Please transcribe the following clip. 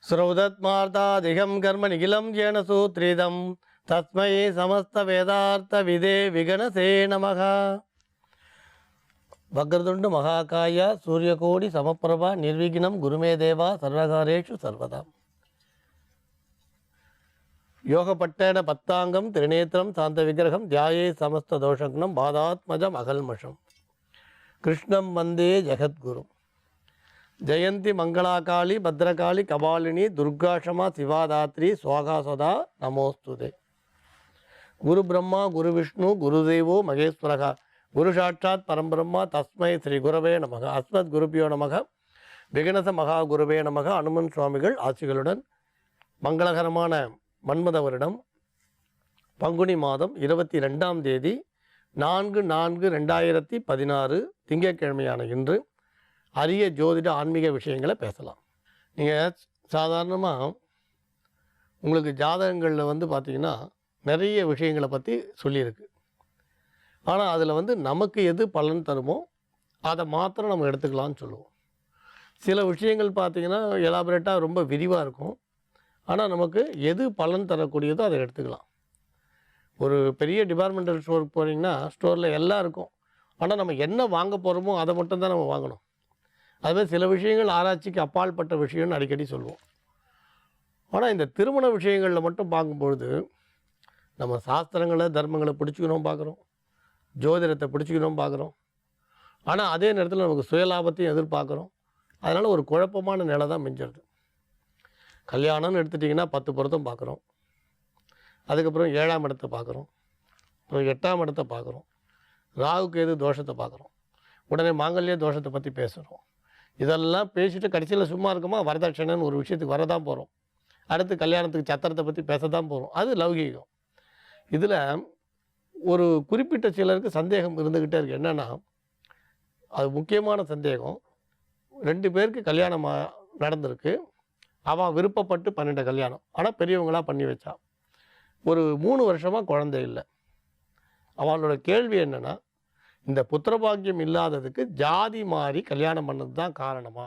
ஸ்ரௌதத்மார்த்தாதிகம் கர்ம நிகிலம் ஏன சூத்ரிதம் தஸ்மை சமஸ்த வேதார்த்த விதே விகணசே நமக. வக்ரதுண்டு மகாகாய சூரியகோடி சமப்பிரபா நிர்விக்னம் குருமே தேவா சர்வகாரேஷு சர்வதா. யோகப்பட்டேன பத்தாங்கம் திரிநேத்திரம் சாந்த விக்கிரகம் தியாயே சமஸ்த தோஷக்னம் பாதாத்மஜம் அகல்மஷம் கிருஷ்ணம் வந்தே ஜெகத்குரும். ஜெயந்தி மங்களாகாளி பத்ரகாளி கபாலினி துர்காஷமா சிவாதாத்ரி சுவாகாசதா நமோஸ்துதே. குரு பிரம்மா குரு விஷ்ணு குருதேவோ மகேஸ்வரகா குரு சாட்சாத் பரம்பிரம்மா தஸ்மை ஸ்ரீ குரவே நமக. அஸ்மத் குருபியோ நமக. விகணச மகா குருவே நமக. அனுமன் சுவாமிகள் ஆட்சிகளுடன் மங்களகரமான மன்மத வருடம் பங்குனி மாதம் 22ஆம் தேதி 4/4/2016 திங்கட்கிழமையான இன்று அரிய ஜோதிட ஆன்மீக விஷயங்களை பேசலாம். நீங்கள் சாதாரணமாக உங்களுக்கு ஜாதகங்களில் பார்த்திங்கன்னா நிறைய விஷயங்களை பற்றி சொல்லியிருக்கு. ஆனால் அதில் நமக்கு எது பலன் தருமோ அதை மாத்திரம் நம்ம எடுத்துக்கலாம்னு சொல்லுவோம். சில விஷயங்கள் பார்த்திங்கன்னா எலாபரேட்டாக ரொம்ப விரிவாக இருக்கும். ஆனால் நமக்கு எது பலன் தரக்கூடியதோ அதை எடுத்துக்கலாம். ஒரு பெரிய டிபார்ட்மெண்டல் ஸ்டோருக்கு போனீங்கன்னா ஸ்டோரில் எல்லாம் இருக்கும். ஆனால் நம்ம என்ன வாங்க போகிறோமோ அதை மட்டும்தான் நம்ம வாங்கணும். அதுமாதிரி சில விஷயங்கள் ஆராய்ச்சிக்கு அப்பாற்பட்ட விஷயம்னு அடிக்கடி சொல்லுவோம். ஆனால் இந்த திருமண விஷயங்களில் மட்டும் பார்க்கும்பொழுது நம்ம சாஸ்திரங்களை தர்மங்களை பிடிச்சிக்கணும் பார்க்குறோம், ஜோதிடத்தை பிடிச்சிக்கணும் பார்க்குறோம். ஆனால் அதே நேரத்தில் நமக்கு சுயலாபத்தையும் எதிர்பார்க்குறோம். அதனால் ஒரு குழப்பமான நிலை தான் மிஞ்சிருது. கல்யாணம்னு எடுத்துட்டிங்கன்னா 10 பொருத்தம் பார்க்குறோம். அதுக்கப்புறம் 7ஆம் இடத்தை பார்க்குறோம், அப்புறம் 8ஆம் இடத்தை பார்க்குறோம், ராகுக்கு எது தோஷத்தை பார்க்குறோம், உடனே மாங்கல்ய தோஷத்தை பற்றி பேசுகிறோம். இதெல்லாம் பேசிட்டு கடைசியில் சும்மா இருக்குமா வரதட்சணைன்னு ஒரு விஷயத்துக்கு வரதான் போகிறோம். அடுத்து கல்யாணத்துக்கு சத்திரத்தை பற்றி பேச தான் போகிறோம். அது லௌகீகம். இதில் ஒரு குறிப்பிட்ட சிலருக்கு சந்தேகம் இருந்துக்கிட்டே இருக்குது. என்னென்னா அது முக்கியமான சந்தேகம். 2 பேருக்கு கல்யாணம் நடந்திருக்கு. அவள் விருப்பப்பட்டு பண்ணிட்ட கல்யாணம். ஆனால் பெரியவங்களாக பண்ணி வச்சா. ஒரு 3 வருஷமாக குழந்தை இல்லை. அவளோட கேள்வி என்னென்னா, இந்த புத்திரபாக்கியம் இல்லாததுக்கு ஜாதி மாறி கல்யாணம் பண்ணது தான் காரணமா?